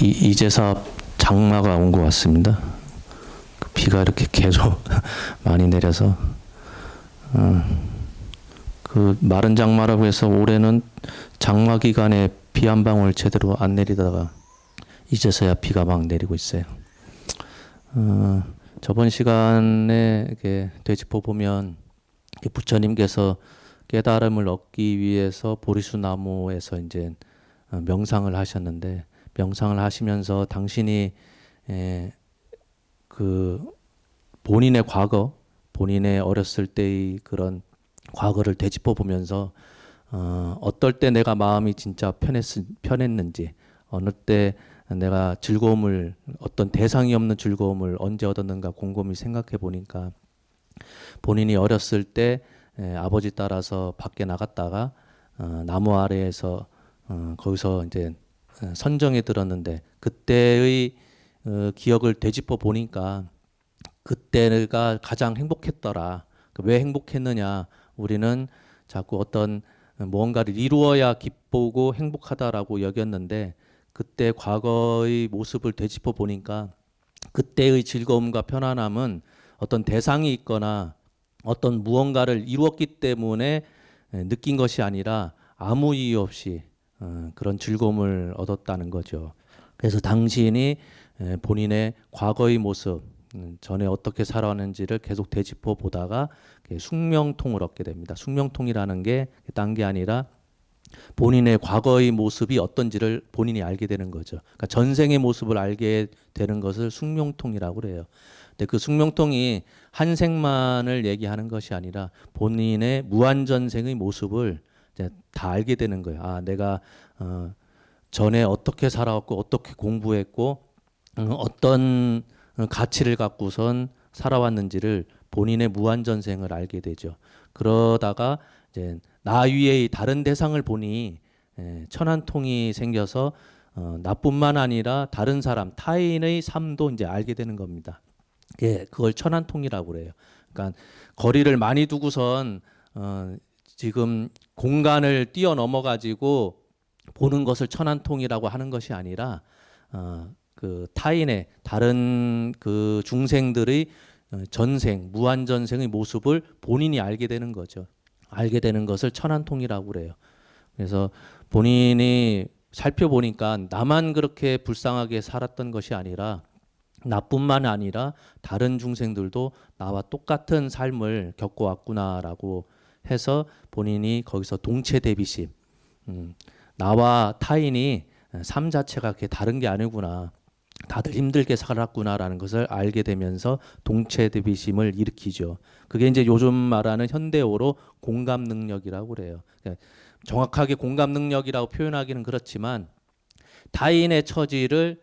이제서 장마가 온 것 같습니다. 비가 이렇게 계속 많이 내려서 그 마른 장마라고 해서 올해는 장마 기간에 비 한 방울 제대로 안 내리다가 이제서야 비가 막 내리고 있어요. 저번 시간에 이렇게 되짚어 보면 부처님께서 깨달음을 얻기 위해서 보리수 나무에서 이제 명상을 하셨는데, 명상을 하시면서 당신이 그 본인의 과거, 본인의 어렸을 때의 그런 과거를 되짚어 보면서 어떨 때 내가 마음이 진짜 편했는지, 어느 때 내가 즐거움을, 어떤 대상이 없는 즐거움을 언제 얻었는가 곰곰이 생각해 보니까, 본인이 어렸을 때 아버지 따라서 밖에 나갔다가 나무 아래에서 거기서 이제 선정에 들었는데, 그때의 기억을 되짚어 보니까 그때가 가장 행복했더라. 왜 행복했느냐? 우리는 자꾸 어떤 무언가를 이루어야 기쁘고 행복하다라고 여겼는데, 그때 과거의 모습을 되짚어 보니까 그때의 즐거움과 편안함은 어떤 대상이 있거나 어떤 무언가를 이루었기 때문에 느낀 것이 아니라 아무 이유 없이 그런 즐거움을 얻었다는 거죠. 그래서 당신이 본인의 과거의 모습, 전에 어떻게 살아왔는지를 계속 되짚어 보다가 숙명통을 얻게 됩니다. 숙명통이라는 게 딴 게 아니라 본인의 과거의 모습이 어떤지를 본인이 알게 되는 거죠. 그러니까 전생의 모습을 알게 되는 것을 숙명통이라고 그래요. 근데 그 숙명통이 한 생만을 얘기하는 것이 아니라 본인의 무한전생의 모습을 이제 다 알게 되는 거예요. 아, 내가 전에 어떻게 살아왔고 어떻게 공부했고 어떤 가치를 갖고선 살아왔는지를 본인의 무한전생을 알게 되죠. 그러다가 이제 나 위의 다른 대상을 보니 천한통이 생겨서 나뿐만 아니라 다른 사람, 타인의 삶도 이제 알게 되는 겁니다. 예, 그걸 천한통이라고 그래요. 그러니까 거리를 많이 두고선 지금 공간을 뛰어넘어 가지고 보는 것을 천한통이라고 하는 것이 아니라 그 타인의 다른 그 중생들의 전생, 무한전생의 모습을 본인이 알게 되는 거죠. 알게 되는 것을 천한통이라고 그래요. 그래서 본인이 살펴보니까 나만 그렇게 불쌍하게 살았던 것이 아니라 나뿐만 아니라 다른 중생들도 나와 똑같은 삶을 겪어왔구나라고 해서 본인이 거기서 동체 대비심, 나와 타인이 삶 자체가 그렇게 다른 게 아니구나, 다들 힘들게 살았구나라는 것을 알게 되면서 동체 대비심을 일으키죠. 그게 이제 요즘 말하는 현대어로 공감 능력이라고 그래요. 그러니까 정확하게 공감 능력이라고 표현하기는 그렇지만 타인의 처지를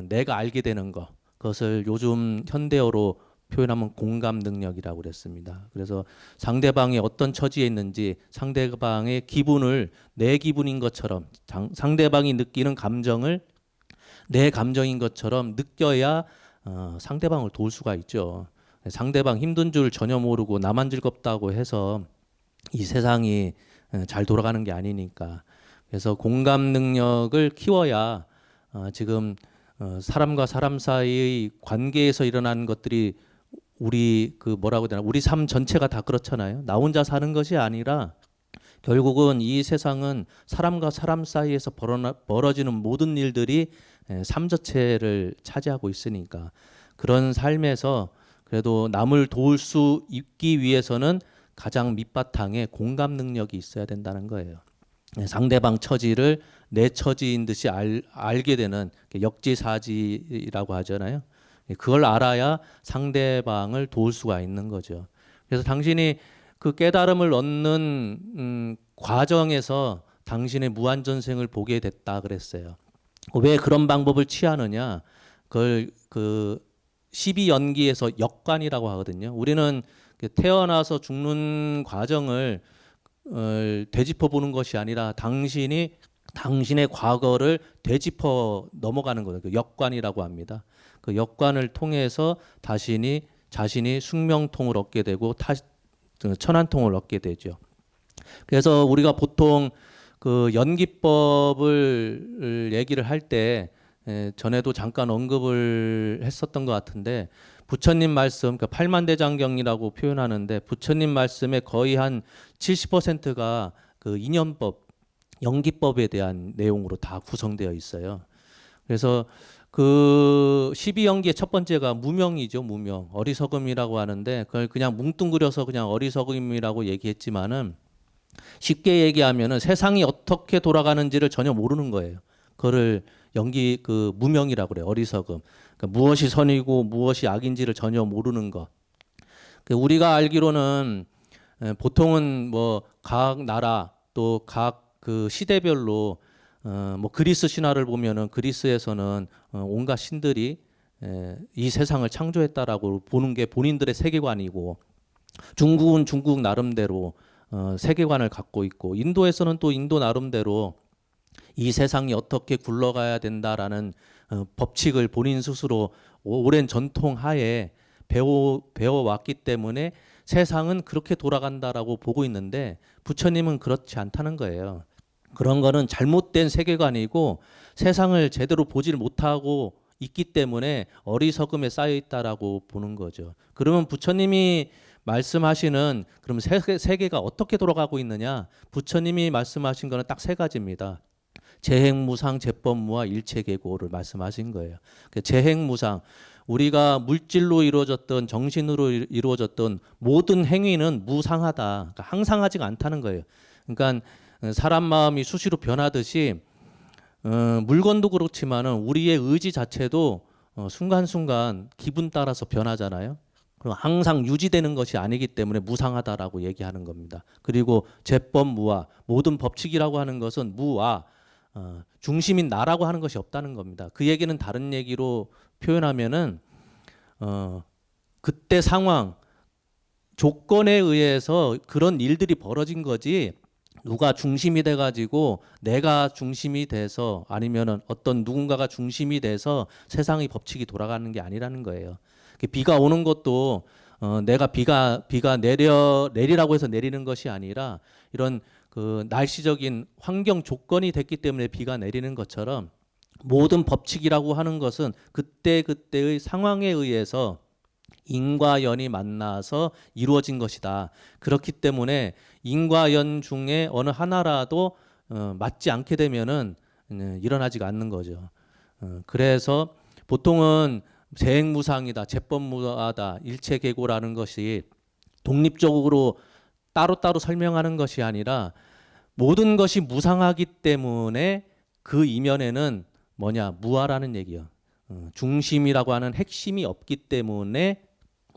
내가 알게 되는 것, 그것을 요즘 현대어로 표현하면 공감 능력이라고 그랬습니다. 그래서 상대방이 어떤 처지에 있는지 상대방의 기분을 내 기분인 것처럼, 상대방이 느끼는 감정을 내 감정인 것처럼 느껴야 상대방을 도울 수가 있죠. 상대방 힘든 줄 전혀 모르고 나만 즐겁다고 해서 이 세상이 잘 돌아가는 게 아니니까. 그래서 공감 능력을 키워야 지금 사람과 사람 사이의 관계에서 일어나는 것들이 우리 그 뭐라고 해야 되나, 우리 삶 전체가 다 그렇잖아요. 나 혼자 사는 것이 아니라 결국은 이 세상은 사람과 사람 사이에서 벌어지는 모든 일들이 삶 자체를 차지하고 있으니까, 그런 삶에서 그래도 남을 도울 수 있기 위해서는 가장 밑바탕에 공감 능력이 있어야 된다는 거예요. 상대방 처지를 내 처지인 듯이 알게 되는 역지사지라고 하잖아요. 그걸 알아야 상대방을 도울 수가 있는 거죠. 그래서 당신이 그 깨달음을 얻는 과정에서 당신의 무한전생을 보게 됐다 그랬어요. 왜 그런 방법을 취하느냐? 그걸 그 12연기에서 역관이라고 하거든요. 우리는 태어나서 죽는 과정을 되짚어 보는 것이 아니라 당신의 과거를 되짚어 넘어가는 거예요. 그 역관이라고 합니다. 그 역관을 통해서 자신이 숙명통을 얻게 되고 천한통을 얻게 되죠. 그래서 우리가 보통 그 연기법을 얘기를 할 때 전에도 잠깐 언급을 했었던 것 같은데 부처님 말씀, 그러니까 팔만대장경이라고 표현하는데 부처님 말씀의 거의 한 70%가 그 인연법, 연기법에 대한 내용으로 다 구성되어 있어요. 그래서 그 12연기의 첫 번째가 무명이죠, 무명. 어리석음이라고 하는데 그걸 그냥 뭉뚱그려서 그냥 어리석음이라고 얘기했지만은 쉽게 얘기하면은 세상이 어떻게 돌아가는지를 전혀 모르는 거예요. 그거를 연기 그 무명이라고 그래요. 어리석음. 그러니까 무엇이 선이고 무엇이 악인지를 전혀 모르는 것. 그 우리가 알기로는 보통은 뭐 각 나라 또 각 그 시대별로 뭐 그리스 신화를 보면은 그리스에서는 온갖 신들이 이 세상을 창조했다라고 보는 게 본인들의 세계관이고 중국은 중국 나름대로 세계관을 갖고 있고 인도에서는 또 인도 나름대로 이 세상이 어떻게 굴러가야 된다라는 법칙을 본인 스스로 오랜 전통 하에 배워왔기 때문에 세상은 그렇게 돌아간다라고 보고 있는데 부처님은 그렇지 않다는 거예요. 그런 거는 잘못된 세계관이고 세상을 제대로 보질 못하고 있기 때문에 어리석음에 쌓여 있다라고 보는 거죠. 그러면 부처님이 말씀하시는 그럼 세계가 어떻게 돌아가고 있느냐? 부처님이 말씀하신 거는 딱 세 가지입니다. 재행무상, 재법무와 일체계고를 말씀하신 거예요. 재행무상, 우리가 물질로 이루어졌던 정신으로 이루어졌던 모든 행위는 무상하다. 그러니까 항상하지가 않다는 거예요. 그러니까 사람 마음이 수시로 변하듯이 물건도 그렇지만은 우리의 의지 자체도 순간순간 기분 따라서 변하잖아요. 그럼 항상 유지되는 것이 아니기 때문에 무상하다라고 얘기하는 겁니다. 그리고 재법무와 모든 법칙이라고 하는 것은 무와 중심인 나라고 하는 것이 없다는 겁니다. 그 얘기는 다른 얘기로 표현하면은 그때 상황 조건에 의해서 그런 일들이 벌어진 거지 누가 중심이 돼 가지고 내가 중심이 돼서 아니면은 어떤 누군가가 중심이 돼서 세상의 법칙이 돌아가는 게 아니라는 거예요. 비가 오는 것도 내가 비가 내리라고 해서 내리는 것이 아니라 이런 그 날씨적인 환경 조건이 됐기 때문에 비가 내리는 것처럼 모든 법칙이라고 하는 것은 그때그때의 상황에 의해서 인과 연이 만나서 이루어진 것이다. 그렇기 때문에 인과 연 중에 어느 하나라도 맞지 않게 되면은 일어나지가 않는 거죠. 그래서 보통은 재행무상이다, 재법무하다, 일체계고라는 것이 독립적으로 따로따로 설명하는 것이 아니라 모든 것이 무상하기 때문에 그 이면에는 뭐냐 무아라는 얘기요. 중심이라고 하는 핵심이 없기 때문에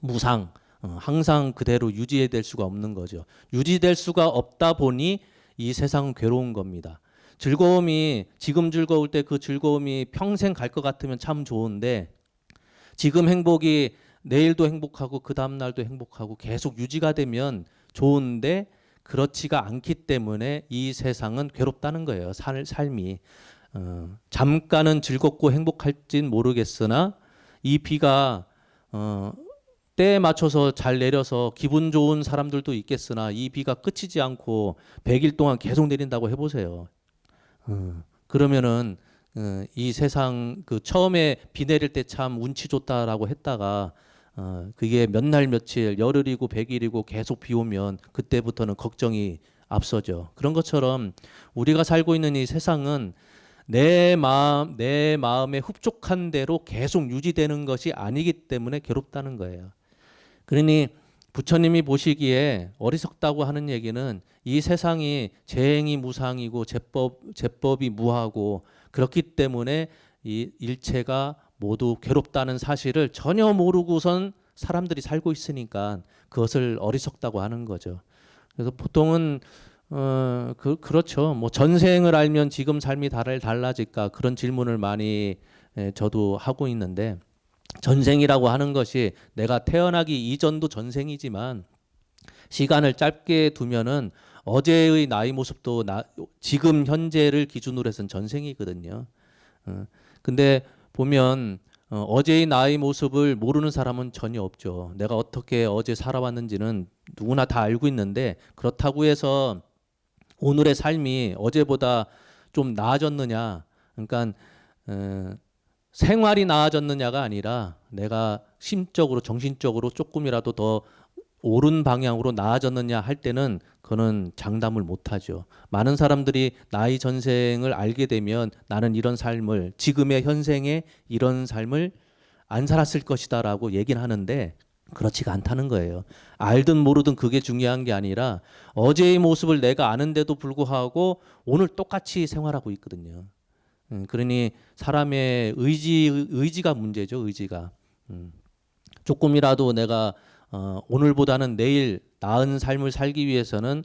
무상, 항상 그대로 유지될 수가 없는 거죠. 유지될 수가 없다 보니 이 세상은 괴로운 겁니다. 즐거움이 지금 즐거울 때 그 즐거움이 평생 갈 것 같으면 참 좋은데 지금 행복이 내일도 행복하고 그 다음 날도 행복하고 계속 유지가 되면 좋은데 그렇지가 않기 때문에 이 세상은 괴롭다는 거예요. 삶이 잠깐은 즐겁고 행복할진 모르겠으나 이 비가 때에 맞춰서 잘 내려서 기분 좋은 사람들도 있겠으나 이 비가 그치지 않고 100일 동안 계속 내린다고 해보세요. 그러면은 이 세상 그 처음에 비 내릴 때 참 운치 좋다라고 했다가 그게 몇 날 며칠 열흘이고 100일이고 계속 비 오면 그때부터는 걱정이 앞서죠. 그런 것처럼 우리가 살고 있는 이 세상은 내 마음에 흡족한 대로 계속 유지되는 것이 아니기 때문에 괴롭다는 거예요. 그러니 부처님이 보시기에 어리석다고 하는 얘기는 이 세상이 재행이 무상이고 제법이 무하고 그렇기 때문에 이 일체가 모두 괴롭다는 사실을 전혀 모르고선 사람들이 살고 있으니까 그것을 어리석다고 하는 거죠. 그래서 보통은 그렇죠. 뭐 전생을 알면 지금 삶이 달라질까 그런 질문을 많이 저도 하고 있는데 전생이라고 하는 것이 내가 태어나기 이전도 전생이지만 시간을 짧게 두면은 어제의 나의 모습도 지금 현재를 기준으로 해서는 전생이거든요. 근데 보면 어제의 나의 모습을 모르는 사람은 전혀 없죠. 내가 어떻게 어제 살아왔는지는 누구나 다 알고 있는데 그렇다고 해서 오늘의 삶이 어제보다 좀 나아졌느냐? 그러니까 생활이 나아졌느냐가 아니라 내가 심적으로 정신적으로 조금이라도 더 옳은 방향으로 나아졌느냐 할 때는 그거는 장담을 못하죠. 많은 사람들이 나의 전생을 알게 되면 나는 이런 삶을 지금의 현생에 이런 삶을 안 살았을 것이다라고 얘기는 하는데 그렇지가 않다는 거예요. 알든 모르든 그게 중요한 게 아니라 어제의 모습을 내가 아는데도 불구하고 오늘 똑같이 생활하고 있거든요. 그러니 사람의 의지가 문제죠. 의지가. 조금이라도 내가 오늘보다는 내일 나은 삶을 살기 위해서는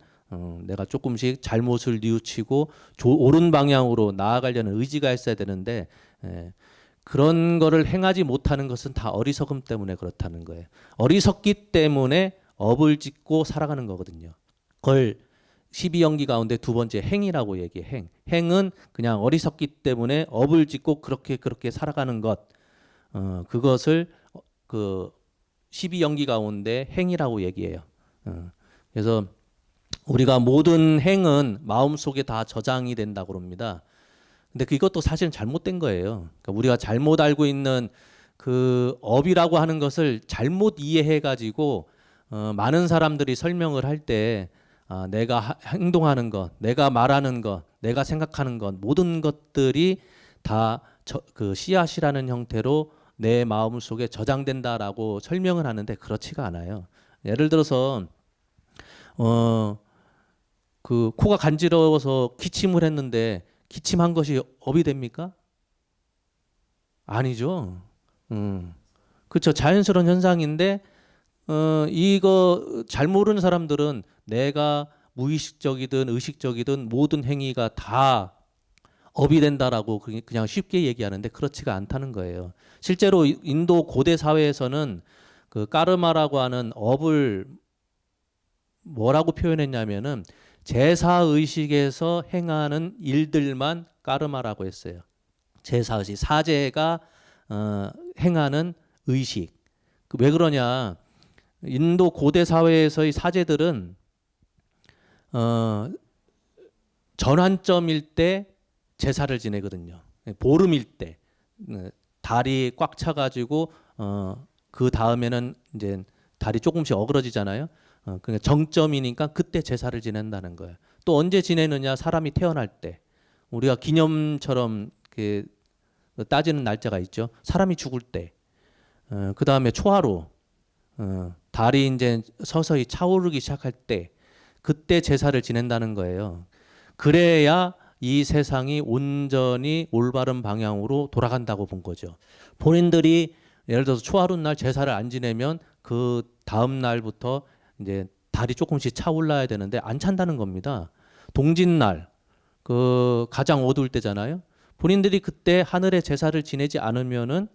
내가 조금씩 잘못을 뉘우치고 옳은 방향으로 나아가려는 의지가 있어야 되는데 그런 거를 행하지 못하는 것은 다 어리석음 때문에 그렇다는 거예요. 어리석기 때문에 업을 짓고 살아가는 거거든요. 그걸 12연기 가운데 두 번째 행이라고 얘기해. 행은 그냥 어리석기 때문에 업을 짓고 그렇게 살아가는 것. 그것을 그 12연기 가운데 행이라고 얘기해요. 그래서 우리가 모든 행은 마음속에 다 저장이 된다고 그럽니다. 근데 그것도 사실은 잘못된 거예요. 그러니까 우리가 잘못 알고 있는 그 업이라고 하는 것을 잘못 이해해 가지고 많은 사람들이 설명을 할 때 내가 행동하는 것, 내가 말하는 것, 내가 생각하는 것 모든 것들이 다 그 씨앗이라는 형태로 내 마음 속에 저장된다라고 설명을 하는데 그렇지가 않아요. 예를 들어서 그 코가 간지러워서 기침을 했는데 기침한 것이 업이 됩니까? 아니죠. 그렇죠. 자연스러운 현상인데 이거 잘 모르는 사람들은 내가 무의식적이든 의식적이든 모든 행위가 다 업이 된다라고 그냥 쉽게 얘기하는데 그렇지가 않다는 거예요. 실제로 인도 고대 사회에서는 그 까르마라고 하는 업을 뭐라고 표현했냐면은 제사 의식에서 행하는 일들만 까르마라고 했어요. 제사 의식, 사제가 행하는 의식. 왜 그러냐? 인도 고대 사회에서의 사제들은 전환점일 때 제사를 지내거든요. 보름일 때 달이 꽉 차가지고 그 다음에는 이제 달이 조금씩 어그러지잖아요. 그러니까 정점이니까 그때 제사를 지낸다는 거예요. 또 언제 지내느냐? 사람이 태어날 때. 우리가 기념처럼 그 따지는 날짜가 있죠. 사람이 죽을 때. 그 다음에 초하루. 달이 이제 서서히 차오르기 시작할 때. 그때 제사를 지낸다는 거예요. 그래야 이 세상이 온전히 올바른 방향으로 돌아간다고 본 거죠. 본인들이 예를 들어서 초하루 날 제사를 안 지내면 그 다음 날부터 이제 달이 조금씩 차올라야 되는데 안 찬다는 겁니다. 동짓날 그 가장 어두울 때잖아요. 본인들이 그때 하늘의 제사를 지내지 않으면은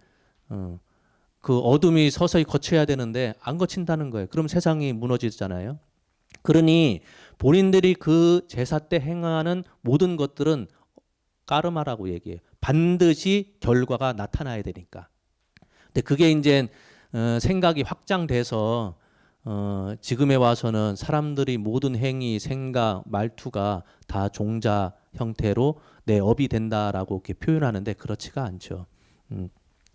그 어둠이 서서히 거쳐야 되는데 안 거친다는 거예요. 그럼 세상이 무너지잖아요. 그러니 본인들이 그 제사 때 행하는 모든 것들은 까르마라고 얘기해요. 반드시 결과가 나타나야 되니까. 근데 그게 이제 생각이 확장돼서 지금에 와서는 사람들이 모든 행위, 생각, 말투가 다 종자 형태로 내 업이 된다라고 이렇게 표현하는데 그렇지가 않죠.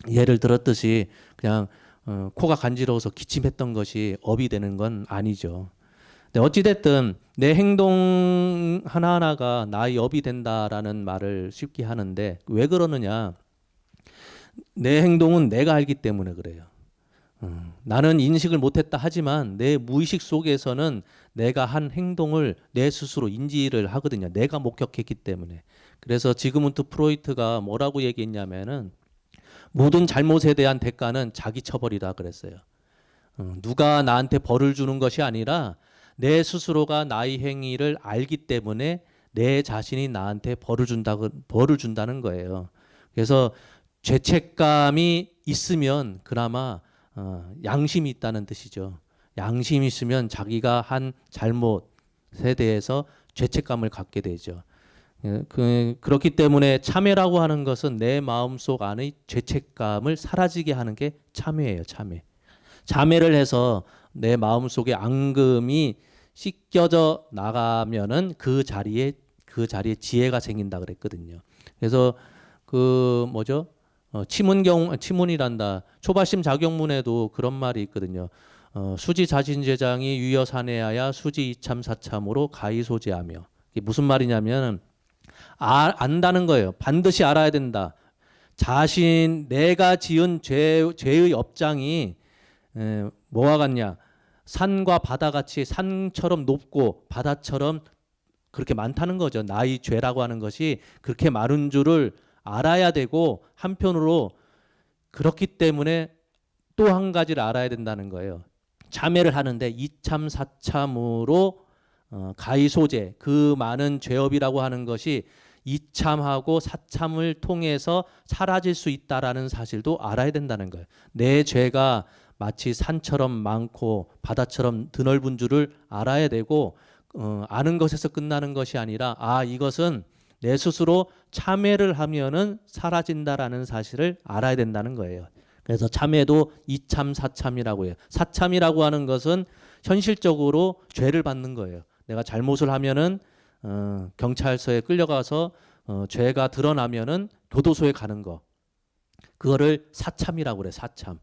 예를 들었듯이 그냥 코가 간지러워서 기침했던 것이 업이 되는 건 아니죠. 근데 어찌됐든 내 행동 하나하나가 나의 업이 된다라는 말을 쉽게 하는데 왜 그러느냐? 내 행동은 내가 알기 때문에 그래요. 나는 인식을 못했다 하지만 내 무의식 속에서는 내가 한 행동을 내 스스로 인지를 하거든요. 내가 목격했기 때문에. 그래서 지그문트 프로이트가 뭐라고 얘기했냐면은 모든 잘못에 대한 대가는 자기 처벌이다 그랬어요. 누가 나한테 벌을 주는 것이 아니라 내 스스로가 나의 행위를 알기 때문에 내 자신이 나한테 벌을 준다는 거예요. 그래서 죄책감이 있으면 그나마 양심이 있다는 뜻이죠. 양심이 있으면 자기가 한 잘못에 대해서 죄책감을 갖게 되죠. 그렇기 때문에 참회라고 하는 것은 내 마음속 안의 죄책감을 사라지게 하는 게 참회예요. 참회. 참회를 해서 내 마음속의 앙금이 씻겨져 나가면은 그 자리에 지혜가 생긴다 그랬거든요. 그래서 그 뭐죠? 치문이란다. 초발심 작용문에도 그런 말이 있거든요. 수지 자신제장이 유여사내하야 수지 이참 사참으로 가히소재하며. 이게 무슨 말이냐면 안다는 거예요. 반드시 알아야 된다. 내가 지은 죄의 업장이 뭐와 같냐? 산과 바다 같이 산처럼 높고 바다처럼 그렇게 많다는 거죠. 나의 죄라고 하는 것이 그렇게 많은 줄을 알아야 되고, 한편으로 그렇기 때문에 또 한 가지를 알아야 된다는 거예요. 참회를 하는데 이참 사참으로 가히소재, 그 많은 죄업이라고 하는 것이 이참하고 사참을 통해서 사라질 수 있다라는 사실도 알아야 된다는 거예요. 내 죄가 마치 산처럼 많고 바다처럼 드넓은 줄을 알아야 되고, 아는 것에서 끝나는 것이 아니라 이것은 내 스스로 참회를 하면은 사라진다라는 사실을 알아야 된다는 거예요. 그래서 참회도 이참 사참이라고 해요. 사참이라고 하는 것은 현실적으로 죄를 받는 거예요. 내가 잘못을 하면은 경찰서에 끌려가서 죄가 드러나면은 교도소에 가는 거, 그거를 사참이라고 그래. 사참.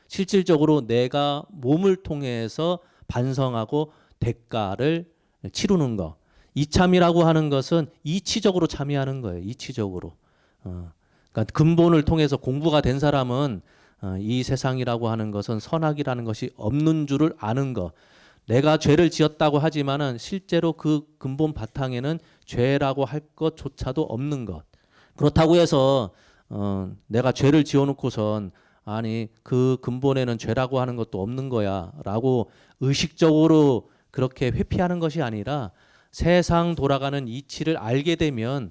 실질적으로 내가 몸을 통해서 반성하고 대가를 치르는 거. 이참이라고 하는 것은 이치적으로 참여하는 거예요. 이치적으로. 그러니까 근본을 통해서 공부가 된 사람은 이 세상이라고 하는 것은 선악이라는 것이 없는 줄을 아는 것. 내가 죄를 지었다고 하지만은 실제로 그 근본 바탕에는 죄라고 할 것조차도 없는 것. 그렇다고 해서 내가 죄를 지어놓고선 아니 그 근본에는 죄라고 하는 것도 없는 거야라고 의식적으로 그렇게 회피하는 것이 아니라, 세상 돌아가는 이치를 알게 되면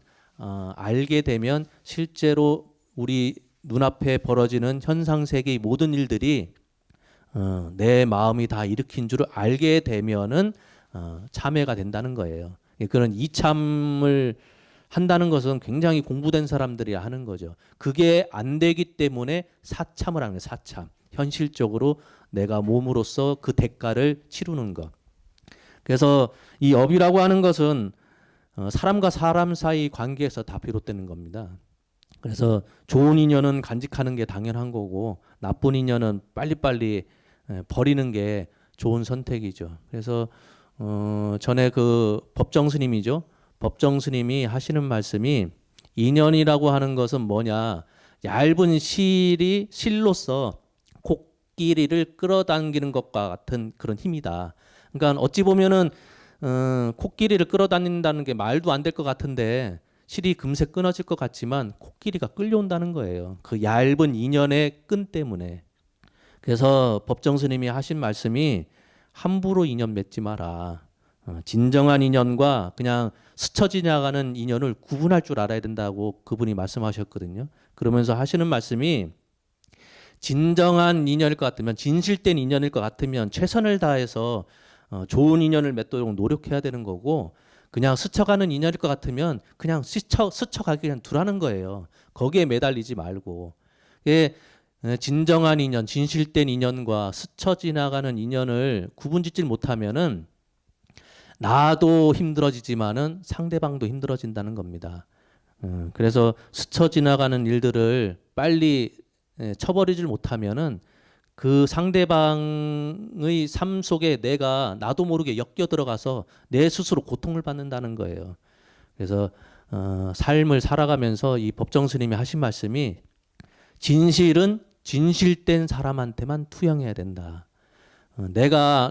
실제로 우리 눈앞에 벌어지는 현상 세계의 모든 일들이 내 마음이 다 일으킨 줄을 알게 되면은 참회가 된다는 거예요. 그런 이참을 한다는 것은 굉장히 공부된 사람들이 하는 거죠. 그게 안 되기 때문에 사참을 하는 거예요. 사참. 현실적으로 내가 몸으로써 그 대가를 치르는 것. 그래서 이 업이라고 하는 것은 사람과 사람 사이 관계에서 다 비롯되는 겁니다. 그래서 좋은 인연은 간직하는 게 당연한 거고, 나쁜 인연은 빨리빨리 버리는 게 좋은 선택이죠. 그래서 전에 그 법정 스님이죠. 법정 스님이 하시는 말씀이, 인연이라고 하는 것은 뭐냐? 얇은 실로서 코끼리를 끌어당기는 것과 같은 그런 힘이다. 그러니까 어찌 보면은 코끼리를 끌어다닌다는 게 말도 안 될 것 같은데 실이 금세 끊어질 것 같지만 코끼리가 끌려온다는 거예요. 그 얇은 인연의 끈 때문에. 그래서 법정 스님이 하신 말씀이 함부로 인연 맺지 마라. 진정한 인연과 그냥 스쳐 지나가는 인연을 구분할 줄 알아야 된다고 그분이 말씀하셨거든요. 그러면서 하시는 말씀이, 진정한 인연일 것 같으면, 진실된 인연일 것 같으면 최선을 다해서 좋은 인연을 맺도록 노력해야 되는 거고, 그냥 스쳐가는 인연일 것 같으면 그냥 스쳐가게 그냥 두라는 거예요. 거기에 매달리지 말고. 예, 진정한 인연, 진실된 인연과 스쳐 지나가는 인연을 구분짓질 못하면은 나도 힘들어지지만은 상대방도 힘들어진다는 겁니다. 그래서 스쳐 지나가는 일들을 빨리 쳐버리질 못하면은 그 상대방의 삶 속에 내가 나도 모르게 엮여 들어가서 내 스스로 고통을 받는다는 거예요. 그래서 삶을 살아가면서 이 법정 스님이 하신 말씀이, 진실은 진실된 사람한테만 투영해야 된다.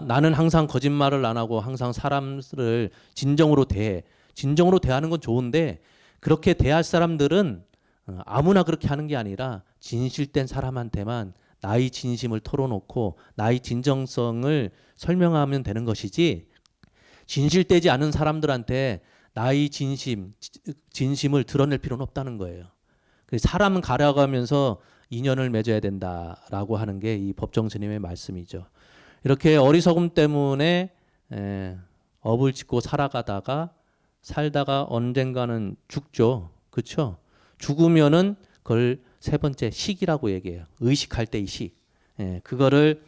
나는 항상 거짓말을 안 하고 항상 사람을 진정으로 대하는 건 좋은데, 그렇게 대할 사람들은 아무나 그렇게 하는 게 아니라 진실된 사람한테만 나의 진심을 털어놓고 나의 진정성을 설명하면 되는 것이지, 진실되지 않은 사람들한테 나의 진심을 드러낼 필요는 없다는 거예요. 사람은 가려가면서 인연을 맺어야 된다라고 하는 게 이 법정 스님의 말씀이죠. 이렇게 어리석음 때문에 업을 짓고 살다가 언젠가는 죽죠. 그렇죠? 죽으면은 그걸 세 번째 식이라고 얘기해요. 의식할 때의 식. 그거를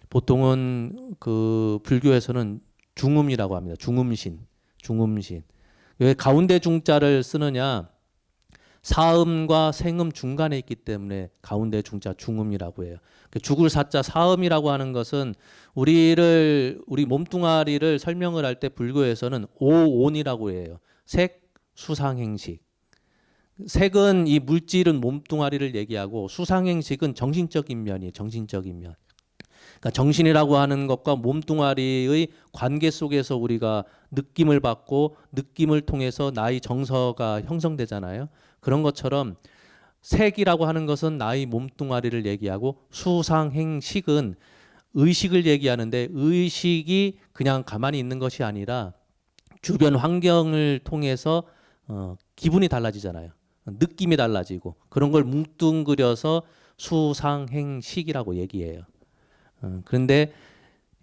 보통은 그 불교에서는 중음이라고 합니다. 중음신. 왜 가운데 중자를 쓰느냐? 사음과 생음 중간에 있기 때문에 가운데 중자 중음이라고 해요. 죽을 사자 사음이라고 하는 것은 우리 몸뚱아리를 설명을 할 때 불교에서는 오온이라고 해요. 색, 수상행식. 색은 이 물질은 몸뚱아리를 얘기하고 수상행식은 정신적인 면이에요. 정신적인 면. 그러니까 정신이라고 하는 것과 몸뚱아리의 관계 속에서 우리가 느낌을 받고 느낌을 통해서 나의 정서가 형성되잖아요. 그런 것처럼 색이라고 하는 것은 나의 몸뚱아리를 얘기하고 수상행식은 의식을 얘기하는데 의식이 그냥 가만히 있는 것이 아니라 주변 환경을 통해서 기분이 달라지잖아요. 느낌이 달라지고 그런 걸 뭉뚱그려서 수상행식이라고 얘기해요. 그런데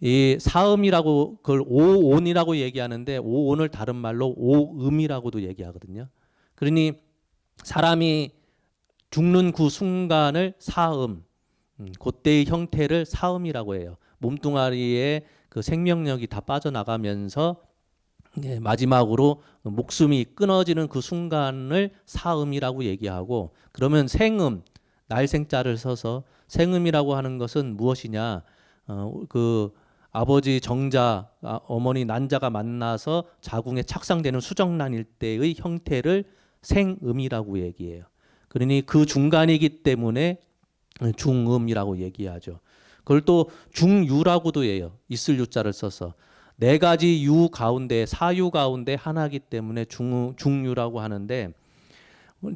이 사음이라고 그걸 오온이라고 얘기하는데 오온을 다른 말로 오음이라고도 얘기하거든요. 그러니 사람이 죽는 그 순간을 사음, 그때의 형태를 사음이라고 해요. 몸뚱아리에 그 생명력이 다 빠져나가면서 마지막으로 목숨이 끊어지는 그 순간을 사음이라고 얘기하고, 그러면 생음, 날생자를 써서 생음이라고 하는 것은 무엇이냐? 그 아버지 정자, 어머니 난자가 만나서 자궁에 착상되는 수정란일 때의 형태를 생음이라고 얘기해요. 그러니 그 중간이기 때문에 중음이라고 얘기하죠. 그걸 또 중유라고도 해요. 있을 유자를 써서. 네 가지 유 가운데 사유 가운데 하나이기 때문에 중유라고 하는데,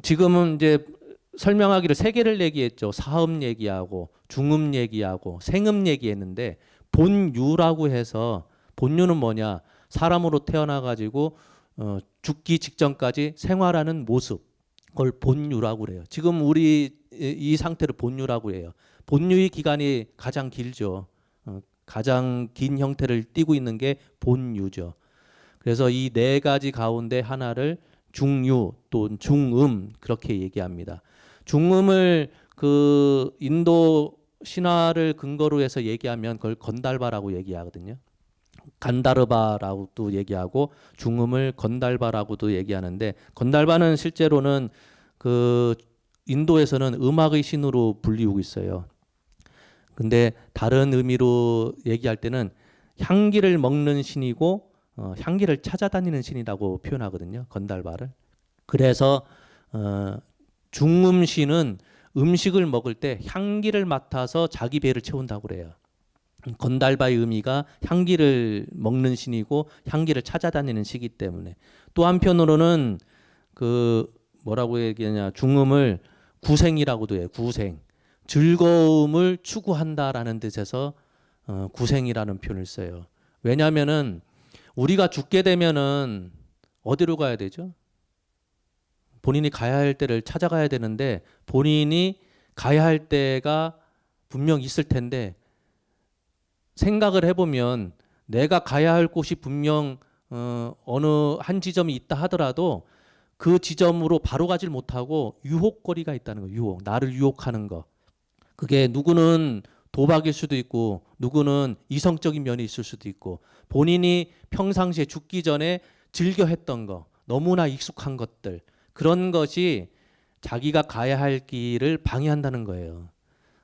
지금은 이제 설명하기를 세 개를 얘기했죠. 사음 얘기하고 중음 얘기하고 생음 얘기했는데, 본유라고 해서, 본유는 뭐냐? 사람으로 태어나 가지고 죽기 직전까지 생활하는 모습, 그걸 본유라고 그래요. 지금 우리 이 상태를 본유라고 해요. 본유의 기간이 가장 길죠. 가장 긴 형태를 띠고 있는 게 본유죠. 그래서 이 네 가지 가운데 하나를 중유 또 중음 그렇게 얘기합니다. 중음을 그 인도 신화를 근거로 해서 얘기하면 그걸 건달바라고 얘기하거든요. 간다르바라고도 얘기하고 중음을 건달바라고도 얘기하는데, 건달바는 실제로는 그 인도에서는 음악의 신으로 불리우고 있어요. 근데 다른 의미로 얘기할 때는 향기를 먹는 신이고 향기를 찾아다니는 신이라고 표현하거든요. 건달바를. 그래서 중음신은 음식을 먹을 때 향기를 맡아서 자기 배를 채운다고 그래요. 건달바의 의미가 향기를 먹는 신이고 향기를 찾아다니는 시기 때문에. 또 한편으로는 그 뭐라고 얘기하냐, 중음을 구생이라고도 해요. 구생. 즐거움을 추구한다라는 뜻에서 구생이라는 표현을 써요. 왜냐하면은 우리가 죽게 되면은 어디로 가야 되죠? 본인이 가야 할 때를 찾아가야 되는데, 본인이 가야 할 때가 분명 있을 텐데, 생각을 해보면 내가 가야 할 곳이 분명 어느 한 지점이 있다 하더라도 그 지점으로 바로 가질 못하고 유혹거리가 있다는 거예요. 유혹. 나를 유혹하는 거. 그게 누구는 도박일 수도 있고 누구는 이성적인 면이 있을 수도 있고, 본인이 평상시에 죽기 전에 즐겨 했던 거, 너무나 익숙한 것들, 그런 것이 자기가 가야 할 길을 방해한다는 거예요.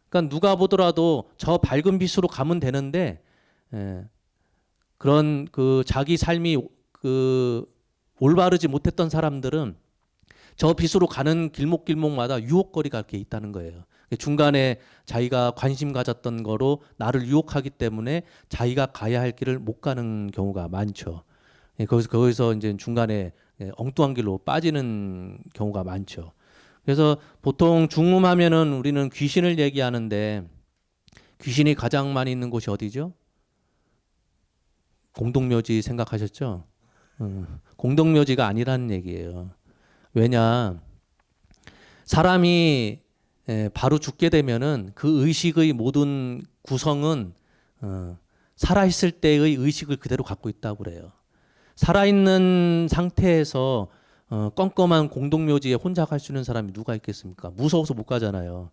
그러니까 누가 보더라도 저 밝은 빛으로 가면 되는데, 그런 그 자기 삶이 그 올바르지 못했던 사람들은 저 빛으로 가는 길목길목마다 유혹거리가 이렇게 있다는 거예요. 중간에 자기가 관심 가졌던 거로 나를 유혹하기 때문에 자기가 가야 할 길을 못 가는 경우가 많죠. 거기서 이제 중간에 엉뚱한 길로 빠지는 경우가 많죠. 그래서 보통 중음하면은 우리는 귀신을 얘기하는데, 귀신이 가장 많이 있는 곳이 어디죠? 공동묘지 생각하셨죠? 공동묘지가 아니라는 얘기예요. 왜냐? 사람이 바로 죽게 되면은 그 의식의 모든 구성은 살아있을 때의 의식을 그대로 갖고 있다고 그래요. 살아있는 상태에서 껌껌한 공동묘지에 혼자 갈 수 있는 사람이 누가 있겠습니까? 무서워서 못 가잖아요.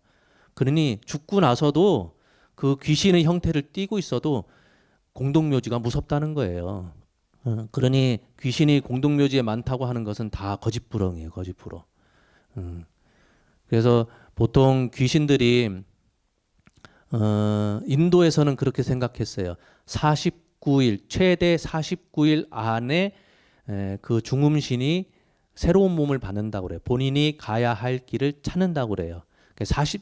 그러니 죽고 나서도 그 귀신의 형태를 띠고 있어도 공동묘지가 무섭다는 거예요. 그러니 귀신이 공동묘지에 많다고 하는 것은 다 거짓부렁이에요. 거짓부렁. 그래서 보통 귀신들이 인도에서는 그렇게 생각했어요. 49일, 최대 49일 안에 그 중음신이 새로운 몸을 받는다고 그래요. 본인이 가야 할 길을 찾는다고 그래요.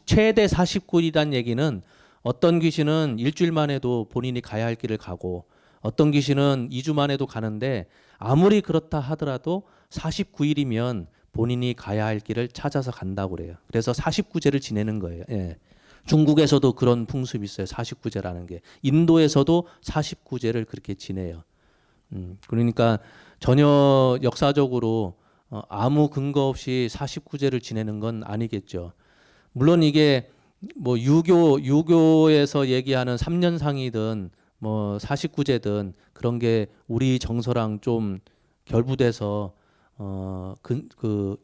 최대 49일이란 얘기는 어떤 귀신은 일주일만 해도 본인이 가야 할 길을 가고 어떤 귀신은 2주만 해도 가는데 아무리 그렇다 하더라도 49일이면 본인이 가야 할 길을 찾아서 간다고 그래요. 그래서 49제를 지내는 거예요. 예. 중국에서도 그런 풍습이 있어요. 49제라는 게. 인도에서도 49제를 그렇게 지내요. 그러니까 전혀 역사적으로 아무 근거 없이 49제를 지내는 건 아니겠죠. 물론 이게 뭐 유교에서 얘기하는 3년상이든 뭐 49제든 그런 게 우리 정서랑 좀 결부돼서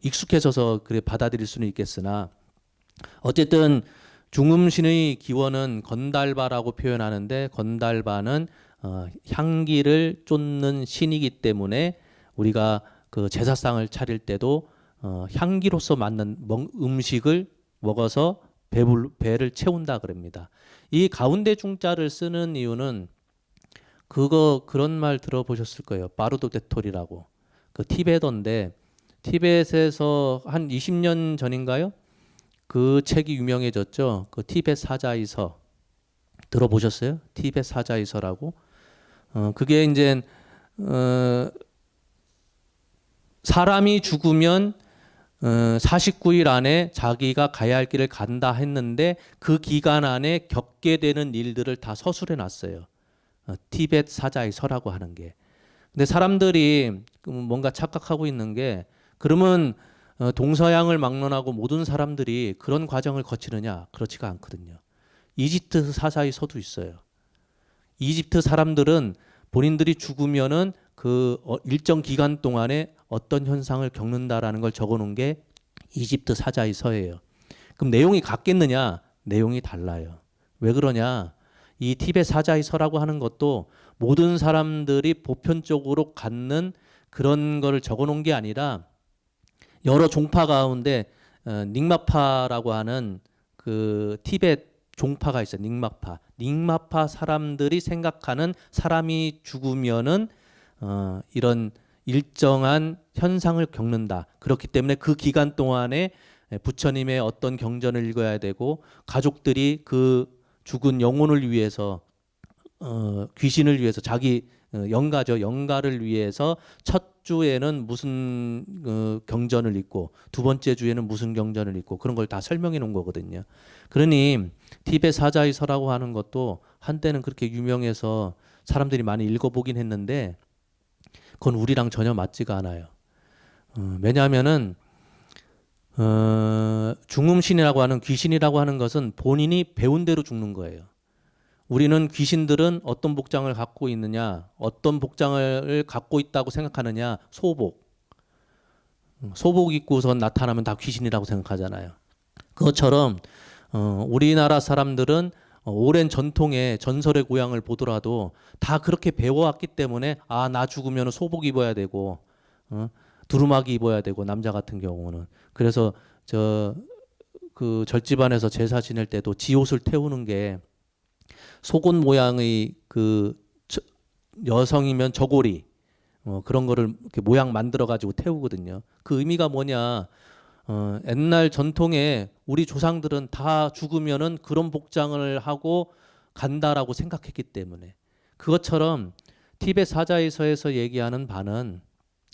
익숙해져서 그래 받아들일 수는 있겠으나 어쨌든 중음신의 기원은 건달바라고 표현하는데 건달바는 향기를 쫓는 신이기 때문에 우리가 그 제사상을 차릴 때도 향기로서 맞는 음식을 먹어서 배를 채운다 그럽니다. 이 가운데 중자를 쓰는 이유는 그런 말 들어보셨을 거예요. 바르도데톨이라고. 그 티베터인데 티벳에서 한 20년 전인가요? 그 책이 유명해졌죠. 그 티벳 사자이서 들어보셨어요? 티벳 사자이서라고. 그게 이제 사람이 죽으면 49일 안에 자기가 가야 할 길을 간다 했는데 그 기간 안에 겪게 되는 일들을 다 서술해 놨어요. 티벳 사자이서라고 하는 게. 근데 사람들이 뭔가 착각하고 있는 게 그러면 동서양을 막론하고 모든 사람들이 그런 과정을 거치느냐? 그렇지가 않거든요. 이집트 사자이서도 있어요. 이집트 사람들은 본인들이 죽으면은 그 일정 기간 동안에 어떤 현상을 겪는다라는 걸 적어놓은 게 이집트 사자이서예요. 그럼 내용이 같겠느냐? 내용이 달라요. 왜 그러냐? 이 티벳 사자이서라고 하는 것도 모든 사람들이 보편적으로 갖는 그런 거를 적어놓은 게 아니라 여러 종파 가운데 닉마파라고 하는 그 티벳 종파가 있어요. 닉마파. 닉마파 사람들이 생각하는 사람이 죽으면은 이런 일정한 현상을 겪는다. 그렇기 때문에 그 기간 동안에 부처님의 어떤 경전을 읽어야 되고 가족들이 그 죽은 영혼을 위해서 귀신을 위해서 자기 영가죠. 영가를 위해서 첫 주에는 무슨 경전을 읽고 두 번째 주에는 무슨 경전을 읽고 그런 걸 다 설명해 놓은 거거든요. 그러니 티베 사자이서라고 하는 것도 한때는 그렇게 유명해서 사람들이 많이 읽어보긴 했는데 그건 우리랑 전혀 맞지가 않아요. 왜냐하면은 중음신이라고 하는 귀신이라고 하는 것은 본인이 배운 대로 죽는 거예요. 우리는 귀신들은 어떤 복장을 갖고 있느냐, 어떤 복장을 갖고 있다고 생각하느냐, 소복. 소복 입고서 나타나면 다 귀신이라고 생각하잖아요. 그것처럼 우리나라 사람들은 오랜 전통의 전설의 고향을 보더라도 다 그렇게 배워왔기 때문에 나 죽으면 소복 입어야 되고 두루마기 입어야 되고 남자 같은 경우는 그래서 그 절집안에서 제사 지낼 때도 지옷을 태우는 게 속옷 모양의 그 여성이면 저고리 그런 거를 이렇게 모양 만들어 가지고 태우거든요. 그 의미가 뭐냐? 옛날 전통에 우리 조상들은 다 죽으면은 그런 복장을 하고 간다라고 생각했기 때문에 그것처럼 티벳 사자이서에서 얘기하는 바는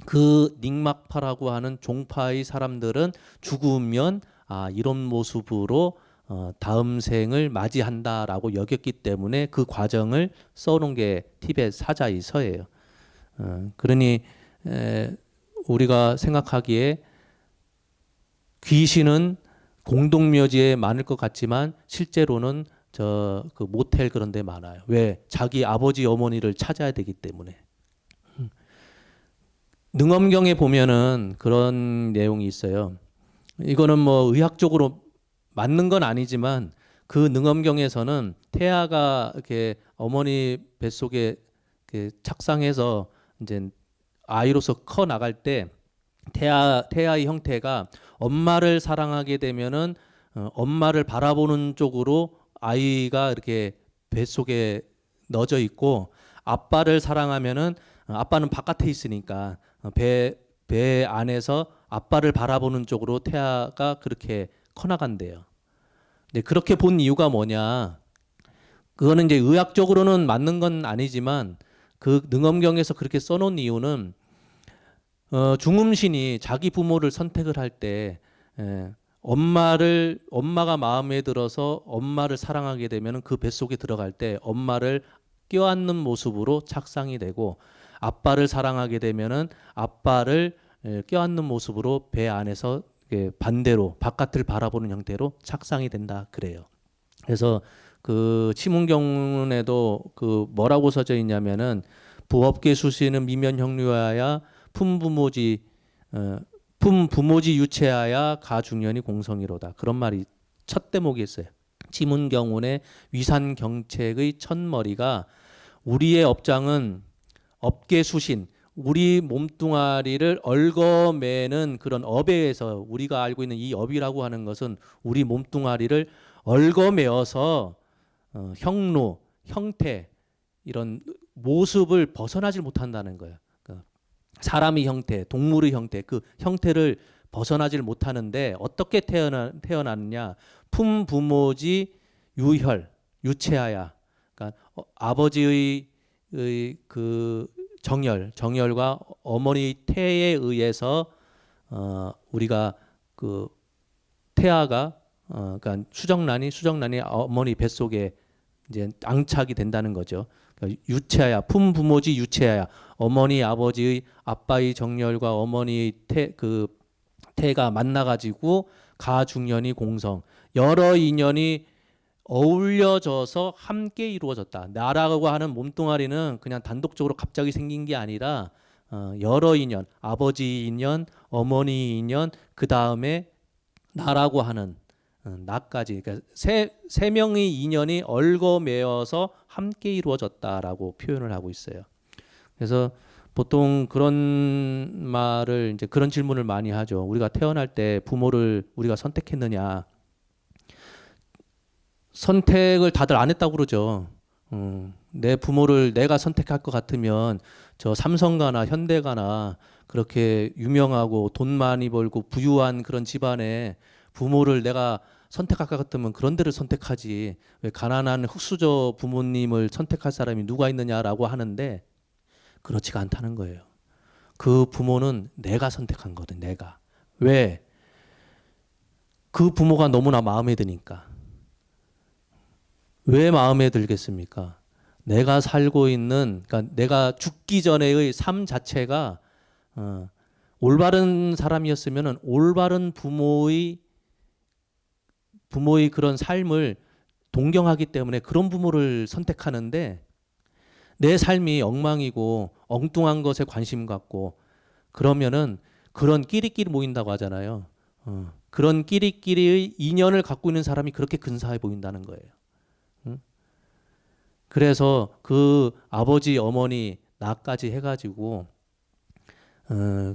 그 닉막파라고 하는 종파의 사람들은 죽으면 이런 모습으로 다음 생을 맞이한다라고 여겼기 때문에 그 과정을 써놓은 게 티벳 사자이서예요. 그러니 우리가 생각하기에 귀신은 공동묘지에 많을 것 같지만 실제로는 그 모텔 그런 데 많아요. 왜? 자기 아버지 어머니를 찾아야 되기 때문에. 능엄경에 보면은 그런 내용이 있어요. 이거는 뭐 의학적으로 맞는 건 아니지만 그 능엄경에서는 태아가 이렇게 어머니 뱃속에 이렇게 착상해서 이제 아이로서 커 나갈 때 태아의 형태가 엄마를 사랑하게 되면은 엄마를 바라보는 쪽으로 아이가 이렇게 뱃속에 넣어져 있고, 아빠를 사랑하면은 아빠는 바깥에 있으니까 배 안에서 아빠를 바라보는 쪽으로 태아가 그렇게 커나간대요. 근데 그렇게 본 이유가 뭐냐? 그거는 이제 의학적으로는 맞는 건 아니지만 그 능엄경에서 그렇게 써놓은 이유는 중음신이 자기 부모를 선택을 할 때 엄마가 마음에 들어서 엄마를 사랑하게 되면 그 뱃속에 들어갈 때 엄마를 껴안는 모습으로 착상이 되고, 아빠를 사랑하게 되면은 아빠를 껴안는 모습으로 배 안에서 반대로 바깥을 바라보는 형태로 착상이 된다 그래요. 그래서 그 치문경문에도 그 뭐라고 써져 있냐면은, 부업계 수시는 미면 형류하야 품부모지 품부모지 유체하야 가중연이 공성이로다, 그런 말이 첫 대목에 있어요. 치문경운의 위산경책의 첫머리가, 우리의 업장은 업계수신, 우리 몸뚱아리를 얽어매는 그런 업에 의해서, 우리가 알고 있는 이 업이라고 하는 것은 우리 몸뚱아리를 얽어매어서 형로, 형태, 이런 모습을 벗어나질 못한다는 거예요. 그러니까 사람의 형태, 동물의 형태, 그 형태를 벗어나질 못하는데 어떻게 태어나느냐? 품부모지 유혈, 유체하야. 그러니까 아버지의 그 정열과 어머니 태에 의해서 우리가 그 태아가 그러니까 수정란이 어머니 뱃속에 이제 앙착이 된다는 거죠. 그러니까 유체하야, 품부모지 유체하야, 어머니 아버지의 아빠의 정열과 어머니의 태가 만나가지고 가중연이 공성, 여러 인연이 어울려져서 함께 이루어졌다. 나라고 하는 몸뚱아리는 그냥 단독적으로 갑자기 생긴 게 아니라 여러 인연, 아버지 인연, 어머니 인연, 그 다음에 나라고 하는 나까지, 그러니까 세 명의 인연이 얽어매어서 함께 이루어졌다라고 표현을 하고 있어요. 그래서 보통 그런 말을, 이제 그런 질문을 많이 하죠. 우리가 태어날 때 부모를 우리가 선택했느냐? 선택을 다들 안 했다고 그러죠. 내 부모를 내가 선택할 것 같으면 저 삼성가나 현대가나 그렇게 유명하고 돈 많이 벌고 부유한 그런 집안에 부모를 내가 선택할 것 같으면 그런 데를 선택하지, 왜 가난한 흙수저 부모님을 선택할 사람이 누가 있느냐라고 하는데, 그렇지가 않다는 거예요. 그 부모는 내가 선택한 거든, 내가. 왜? 그 부모가 너무나 마음에 드니까. 왜 마음에 들겠습니까? 내가 살고 있는, 그러니까 내가 죽기 전에의 삶 자체가 올바른 사람이었으면 올바른 부모의 그런 삶을 동경하기 때문에 그런 부모를 선택하는데, 내 삶이 엉망이고 엉뚱한 것에 관심 갖고 그러면은 그런 끼리끼리 모인다고 하잖아요. 그런 끼리끼리의 인연을 갖고 있는 사람이 그렇게 근사해 보인다는 거예요. 그래서 그 아버지, 어머니, 나까지 해가지고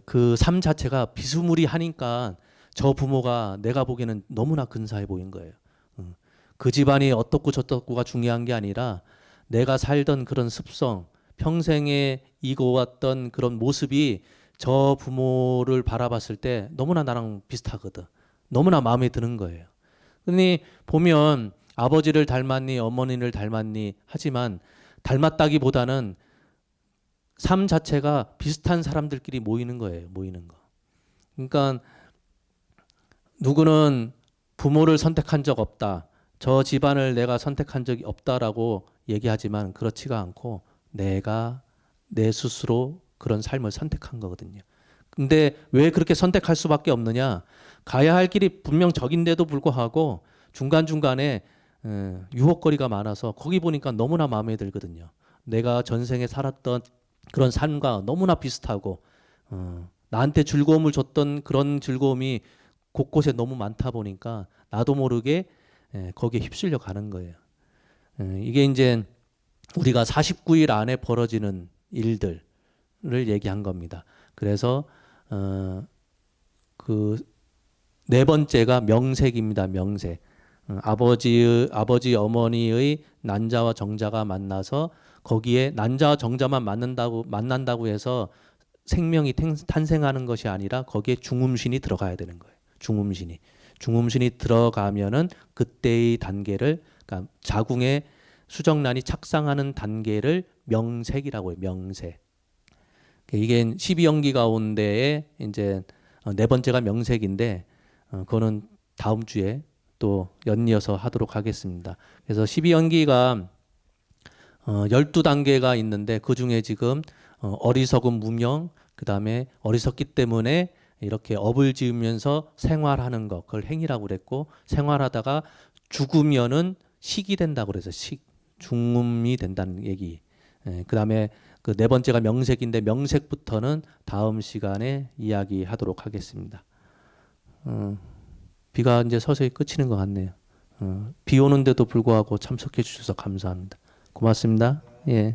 그 삶 자체가 비스무리하니까 저 부모가 내가 보기에는 너무나 근사해 보인 거예요. 그 집안이 어떻고 저떻고가 중요한 게 아니라 내가 살던 그런 습성, 평생에 이고왔던 그런 모습이 저 부모를 바라봤을 때 너무나 나랑 비슷하거든. 너무나 마음에 드는 거예요. 근데 보면 아버지를 닮았니, 어머니를 닮았니 하지만 닮았다기보다는 삶 자체가 비슷한 사람들끼리 모이는 거예요. 모이는 거. 그러니까 누구는 부모를 선택한 적 없다, 저 집안을 내가 선택한 적이 없다라고 얘기하지만 그렇지가 않고 내가 내 스스로 그런 삶을 선택한 거거든요. 근데 왜 그렇게 선택할 수밖에 없느냐? 가야 할 길이 분명 적인데도 불구하고 중간중간에 유혹거리가 많아서 거기 보니까 너무나 마음에 들거든요. 내가 전생에 살았던 그런 삶과 너무나 비슷하고 나한테 즐거움을 줬던 그런 즐거움이 곳곳에 너무 많다 보니까 나도 모르게 거기에 휩쓸려 가는 거예요. 이게 이제 우리가 49일 안에 벌어지는 일들을 얘기한 겁니다. 그래서 그 네 번째가 명색입니다. 명색. 아버지 어머니의 난자와 정자가 만나서 거기에 난자와 정자만 만난다고 해서 생명이 탄생하는 것이 아니라 거기에 중음신이 들어가야 되는 거예요. 중음신이 들어가면은 그때의 단계를, 그러니까 자궁의 수정란이 착상하는 단계를 명색이라고 해요. 명색. 이게 12연기 가운데에 이제 네 번째가 명색인데, 그거는 다음 주에 또 연이어서 하도록 하겠습니다. 그래서 12연기가 12단계가 있는데 그 중에 지금 어리석은 무명, 그 다음에 어리석기 때문에 이렇게 업을 지으면서 생활하는 것, 그걸 행위라고 그랬고, 생활하다가 죽으면은 식이 된다고 그래서 중음이 된다는 얘기. 그 다음에 그 네 번째가 명색인데 명색부터는 다음 시간에 이야기하도록 하겠습니다. 비가 이제 서서히 그치는 것 같네요. 비 오는데도 불구하고 참석해 주셔서 감사합니다. 고맙습니다. 예.